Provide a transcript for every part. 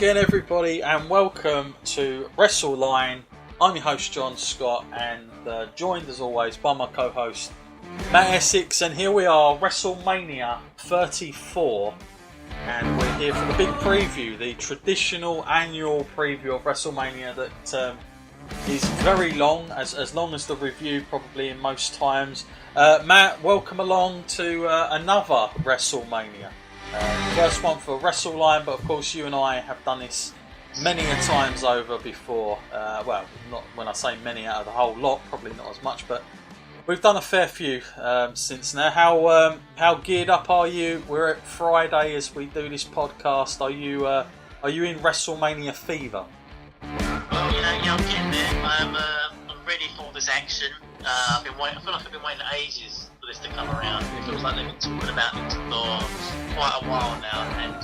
again, everybody, and welcome to WrestleLine. I'm your host, John Scott, and joined as always by my co-host, Matt Essex, and here we are, WrestleMania 34, and we're here for the big preview, the traditional annual preview of WrestleMania that is very long as the review probably in most times. Matt, welcome along to another WrestleMania. First one for WrestleLine, but of course you and I have done this many a times over before. Well, not when I say many out of the whole lot, probably not as much, but we've done a fair few since now. How geared up are you? We're at Friday as we do this podcast. Are you in WrestleMania fever? Well, I'm getting there. I'm ready for this action. I feel like I've been waiting ages for this to come around. It feels like they've been talking about it for quite a while now. And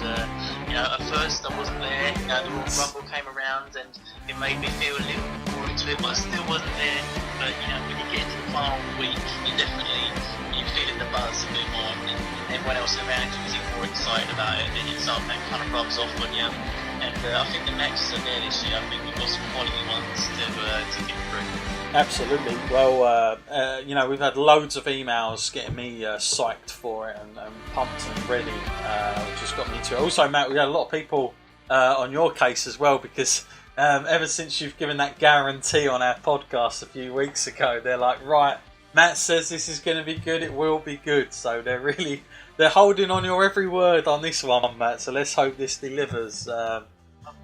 at first I wasn't there. The Royal Rumble came around and it made me feel a little bit more into it, but I still wasn't there. But when you get into the final week, you're feeling the buzz a bit more, and everyone else around you is more excited about it. And that kind of rubs off on you. And I think the matches are there this year. I think we've got some quality ones to get through. Absolutely. Well, we've had loads of emails getting me psyched for it and pumped and ready, which has got me into it. Also, Matt, we had a lot of people on your case as well, because ever since you've given that guarantee on our podcast a few weeks ago, they're like, right, Matt says this is going to be good, it will be good. So they're holding on your every word on this one, Matt. So let's hope this delivers. I'm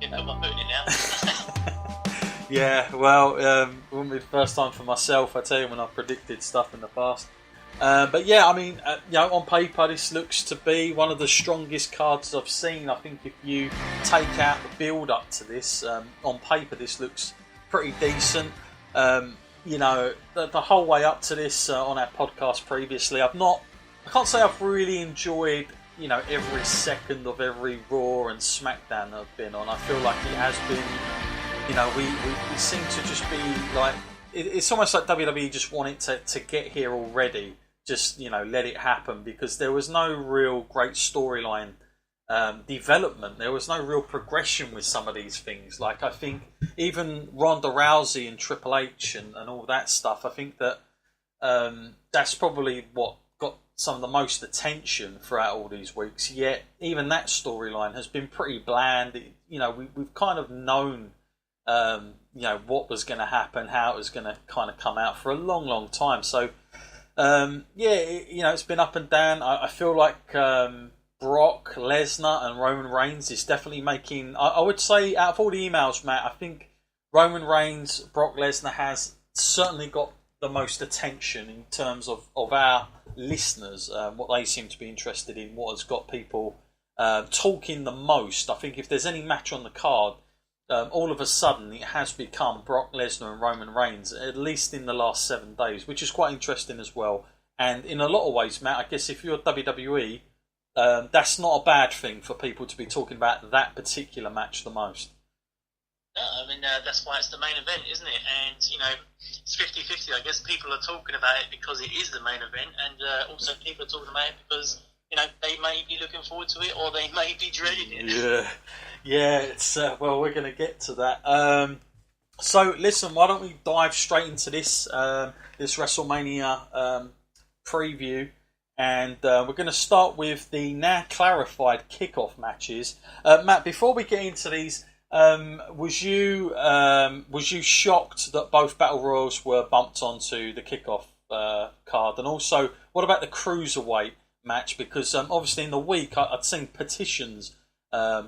putting it now. Yeah, well, it wouldn't be the first time for myself, I tell you, when I've predicted stuff in the past. But yeah, I mean, on paper, this looks to be one of the strongest cards I've seen. I think if you take out the build-up to this, on paper, this looks pretty decent. The whole way up to this on our podcast previously, I can't say I've really enjoyed, every second of every Raw and SmackDown that I've been on. I feel like it has been, we seem to just be like, it's almost like WWE just wanted to get here already, just, let it happen, because there was no real great storyline development. There was no real progression with some of these things. Like, I think even Ronda Rousey and Triple H and all that stuff, I think that that's probably what got some of the most attention throughout all these weeks. Yet even that storyline has been pretty bland. We've kind of known what was going to happen, how it was going to kind of come out for a long, long time. So it's been up and down. I feel like Brock Lesnar and Roman Reigns is definitely making, I would say, out of all the emails, Matt, I think Roman Reigns, Brock Lesnar has certainly got the most attention in terms of our listeners, what they seem to be interested in, what has got people talking the most. I think if there's any match on the card, all of a sudden it has become Brock Lesnar and Roman Reigns, at least in the last 7 days, which is quite interesting as well. And in a lot of ways, Matt, I guess if you're WWE, that's not a bad thing for people to be talking about that particular match the most. No, I mean, that's why it's the main event, isn't it? And, it's 50-50. I guess people are talking about it because it is the main event, and also people are talking about it because, they may be looking forward to it, or they may be dreading it. Yeah, it's, well, we're going to get to that. So, listen, why don't we dive straight into this WrestleMania preview, and we're going to start with the now clarified kickoff matches. Matt, before we get into these, was you shocked that both Battle Royals were bumped onto the kickoff card? And also, what about the Cruiserweight match? Because obviously in the week I'd seen petitions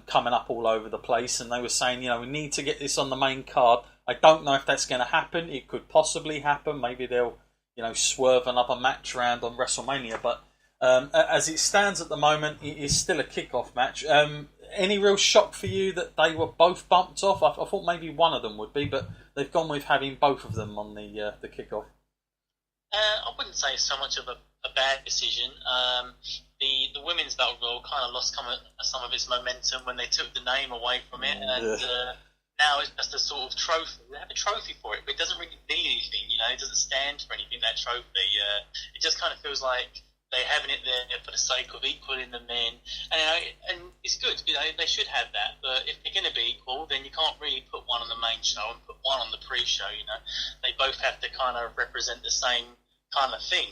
coming up all over the place, and they were saying, we need to get this on the main card. I don't know if that's going to happen. It could possibly happen. Maybe they'll, swerve another match around on WrestleMania. But as it stands at the moment, it is still a kickoff match. Any real shock for you that they were both bumped off? I thought maybe one of them would be, but they've gone with having both of them on the kickoff. I wouldn't say it's so much of a bad decision. The women's battle royal kind of lost some of its momentum when they took the name away from it, and now it's just a sort of trophy. They have a trophy for it, but it doesn't really mean anything. It doesn't stand for anything. That trophy, it just kind of feels like they're having it there for the sake of equaling the men, and it's good. They should have that. But if they're going to be equal, then you can't really put one on the main show and put one on the pre-show. They both have to kind of represent the same kind of thing.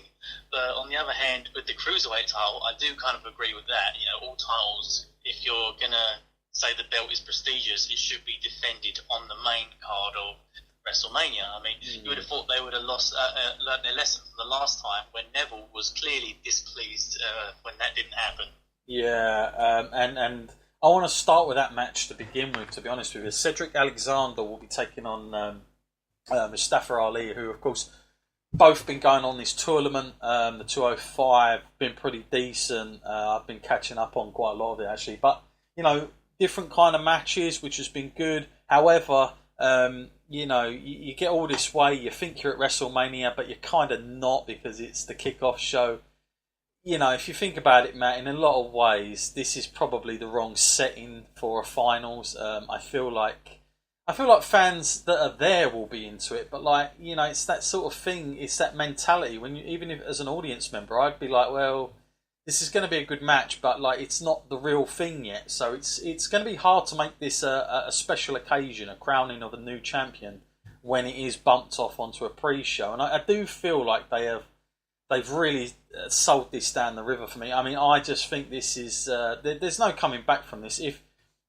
But on the other hand, with the cruiserweight title, I do kind of agree with that. All titles, if you're gonna say the belt is prestigious, it should be defended on the main card of WrestleMania. I mean, you would have thought they would have learned their lesson from the last time when Neville was clearly displeased when that didn't happen. Yeah, and I want to start with that match to begin with. To be honest with you, Cedric Alexander will be taking on Mustafa Ali, who, of course, both been going on this tournament. The 205 been pretty decent. I've been catching up on quite a lot of it actually, but different kind of matches, which has been good. However, you get all this way, you think you're at WrestleMania, but you're kind of not because it's the kickoff show. If you think about it, Matt, in a lot of ways, this is probably the wrong setting for a finals. I feel like fans that are there will be into it, but it's that sort of thing. It's that mentality when even if as an audience member, I'd be like, well, this is going to be a good match, but it's not the real thing yet. So it's going to be hard to make this a special occasion, a crowning of a new champion, when it is bumped off onto a pre-show. And I do feel like they've really sold this down the river for me. I mean, I just think this is there's no coming back from this.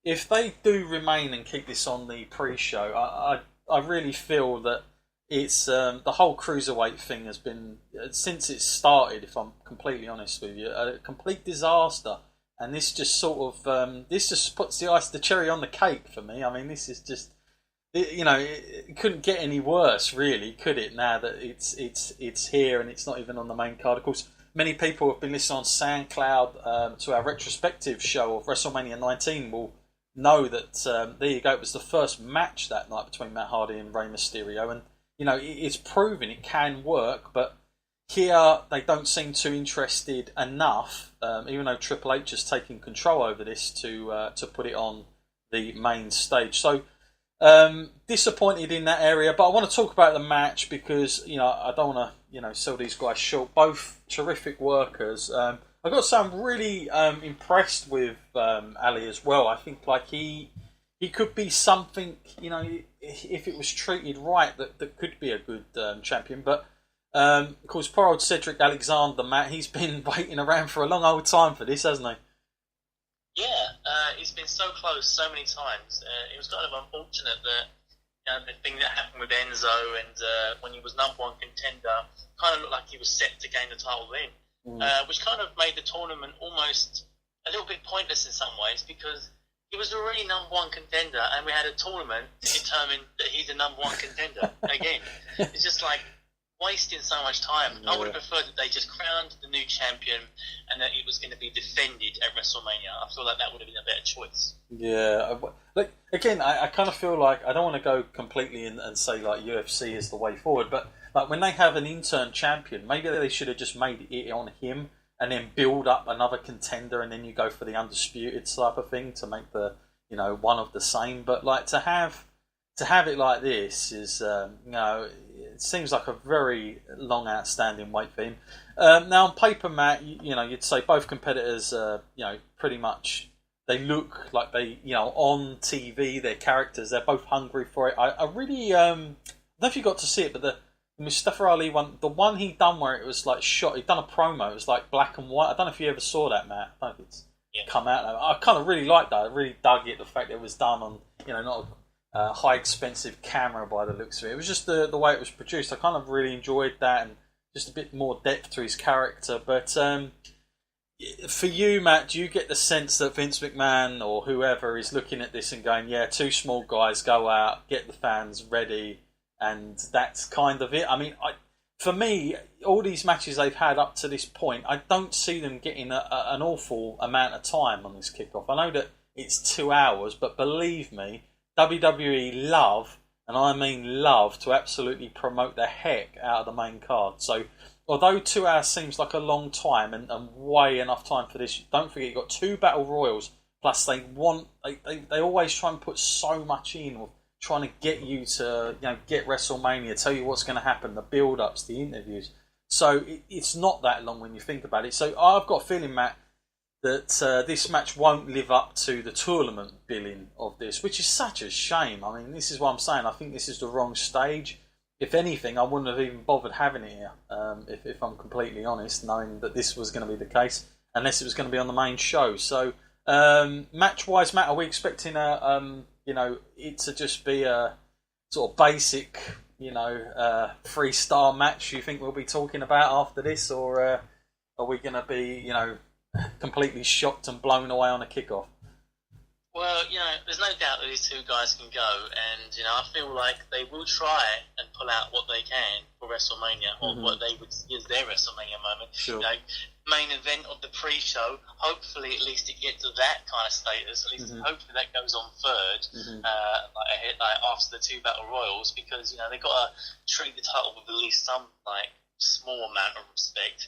If they do remain and keep this on the pre-show, I really feel that it's the whole cruiserweight thing has been, since it started, if I'm completely honest with you, a complete disaster. And this just sort of this just puts the cherry on the cake for me. I mean, this is just it couldn't get any worse, really, could it? Now that it's here and it's not even on the main card. Of course, many people have been listening on SoundCloud to our retrospective show of WrestleMania 19 will know that there you go. It was the first match that night between Matt Hardy and Rey Mysterio, and it's proven it can work. But here they don't seem too interested enough, even though Triple H has taken control over this to put it on the main stage. So disappointed in that area, but I want to talk about the match because I don't want to sell these guys short. Both terrific workers. I got to say I'm really impressed with Ali as well. I think he could be something, if it was treated right, that could be a good champion. But of course, poor old Cedric Alexander, Matt, he's been waiting around for a long old time for this, hasn't he? Yeah, he's been so close so many times. It was kind of unfortunate that the thing that happened with Enzo and when he was number one contender, kind of looked like he was set to gain the title then. Which kind of made the tournament almost a little bit pointless in some ways because he was already number one contender and we had a tournament to determine that he's a number one contender again. It's just like wasting so much time. Yeah. I would have preferred that they just crowned the new champion and that it was going to be defended at WrestleMania. I feel like that would have been a better choice. Yeah. Again, I kind of feel like I don't want to go completely and say UFC is the way forward, but when they have an intern champion, maybe they should have just made it on him and then build up another contender and then you go for the undisputed type of thing to make the one of the same. But to have it like this is it seems like a very long outstanding wait for him. Now on paper, Matt, you'd say both competitors pretty much they look like they on TV, their characters, they're both hungry for it. I really I don't know if you got to see it, but the Mustafa Ali one, the one he done where it was shot, he'd done a promo, it was black and white. I don't know if you ever saw that, Matt. I don't know if it's come out now. I kind of really liked that. I really dug it, the fact that it was done on not a high expensive camera by the looks of it. It was just the way it was produced. I kind of really enjoyed that and just a bit more depth to his character. But for you, Matt, do you get the sense that Vince McMahon or whoever is looking at this and going, yeah, two small guys, go out, get the fans ready, and that's kind of it? I mean, for me, all these matches they've had up to this point, I don't see them getting an awful amount of time on this kickoff. I know that it's 2 hours, but believe me, WWE love, and I mean love, to absolutely promote the heck out of the main card. So, although 2 hours seems like a long time and way enough time for this, don't forget you've got 2 Battle Royals, plus they always try and put so much in, or trying to get you to get WrestleMania, tell you what's going to happen, the build-ups, the interviews. So it's not that long when you think about it. So I've got a feeling, Matt, that this match won't live up to the tournament billing of this, which is such a shame. I mean, this is what I'm saying. I think this is the wrong stage. If anything, I wouldn't have even bothered having it here, if I'm completely honest, knowing that this was going to be the case, unless it was going to be on the main show. So, match-wise, Matt, are we expecting it to just be a sort of basic, 3-star match you think we'll be talking about after this, or are we going to be, completely shocked and blown away on a kickoff? Well, there's no doubt that these two guys can go, and I feel like they will try and pull out what they can for WrestleMania, or what they would see as their WrestleMania moment. Sure. Main event of the pre-show. Hopefully, at least it gets to that kind of status. At least, hopefully, that goes on third, after the two battle royals, because they've got to treat the title with at least some small amount of respect.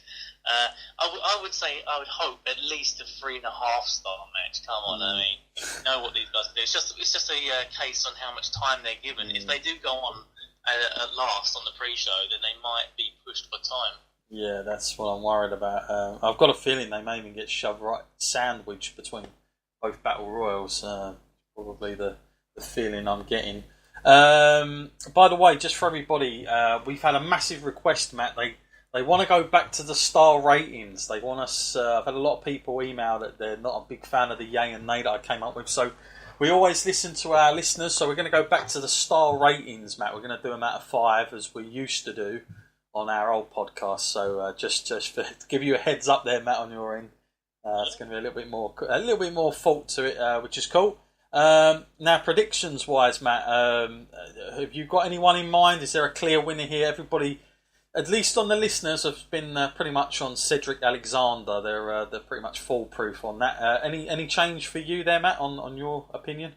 I would say, I would hope at least a 3.5-star match. Come on, I mean, you know what these guys do. It's just a case on how much time they're given. If they do go on at last on the pre-show, then they might be pushed for time. Yeah, that's what I'm worried about. I've got a feeling they may even get shoved right sandwiched between both battle royals. Probably the feeling I'm getting. By the way, just for everybody, we've had a massive request, Matt. They want to go back to the star ratings. They want us. I've had a lot of people email that they're not a big fan of the yay and nay that I came up with. So we always listen to our listeners. So we're going to go back to the star ratings, Matt. We're going to do them out of 5 as we used to do on our old podcast. So just to give you a heads up there, Matt, on your end, it's going to be a little bit more thought to it, which is cool. Now, predictions wise, Matt, have you got anyone in mind? Is there a clear winner here? Everybody, at least on the listeners, have been pretty much on Cedric Alexander. They're pretty much foolproof on that. Any change for you there, Matt, on your opinion?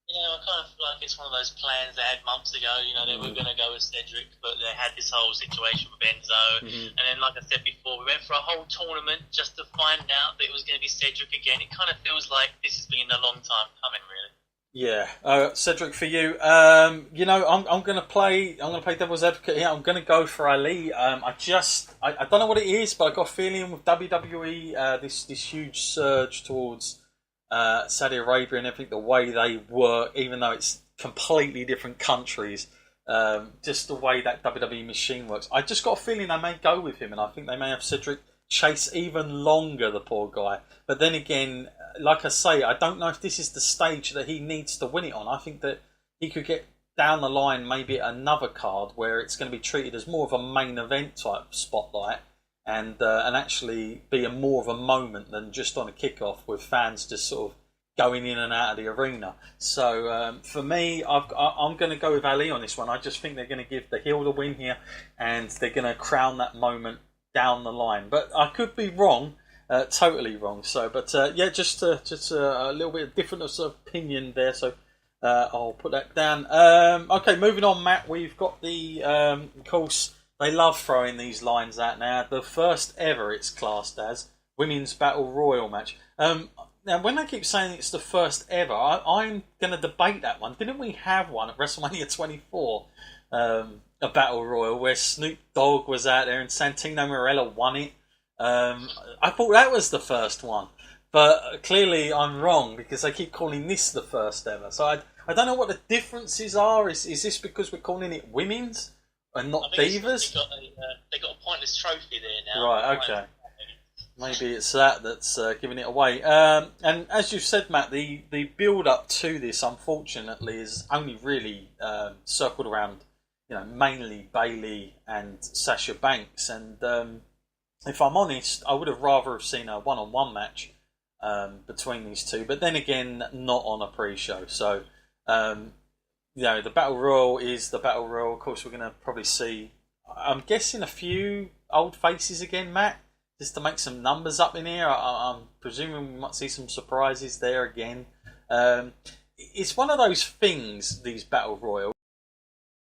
I kind of feel like it's one of those plans they had months ago. They were going to go with Cedric, but they had this whole situation with Enzo. And then, like I said before, we went for a whole tournament just to find out that it was going to be Cedric again. It kind of feels like this has been a long time coming, really. Yeah, Cedric, for you, I'm going to play devil's advocate here. I'm going to go for Ali. I don't know what it is, but I got a feeling with WWE, this huge surge towards Saudi Arabia and everything, the way they work, even though it's completely different countries, just the way that WWE machine works. I just got a feeling they may go with him, and I think they may have Cedric chase even longer, the poor guy. But then again, like I say, I don't know if this is the stage that he needs to win it on. I think that he could get down the line maybe at another card where it's going to be treated as more of a main event type spotlight, and actually be more of a moment than just on a kickoff with fans just sort of going in and out of the arena. So for me, I'm going to go with Ali on this one. I just think they're going to give the heel the win here, and they're going to crown that moment down the line. But I could be wrong, totally wrong. So, but just a little bit of different of opinion there. So I'll put that down. Okay, moving on, Matt. We've got the, of course, they love throwing these lines out now. The first ever, it's classed as, Women's Battle Royal match. Now, when I keep saying it's the first ever, I'm going to debate that one. Didn't we have one at WrestleMania 24? A Battle Royal where Snoop Dogg was out there and Santino Marella won it. I thought that was the first one. But clearly I'm wrong because they keep calling this the first ever. So I don't know what the differences are. Is this because we're calling it women's and not divas? They got a pointless trophy there now. Right, okay. Maybe it's that's giving it away. And as you've said, Matt, the build-up to this, unfortunately, is only really circled around, mainly Bayley and Sasha Banks. And if I'm honest, I would have rather have seen a one-on-one match between these two. But then again, not on a pre-show. So, the Battle Royal is the Battle Royal. Of course, we're going to probably see, I'm guessing, a few old faces again, Matt, just to make some numbers up in here. I'm presuming we might see some surprises there again. It's one of those things, these Battle Royals.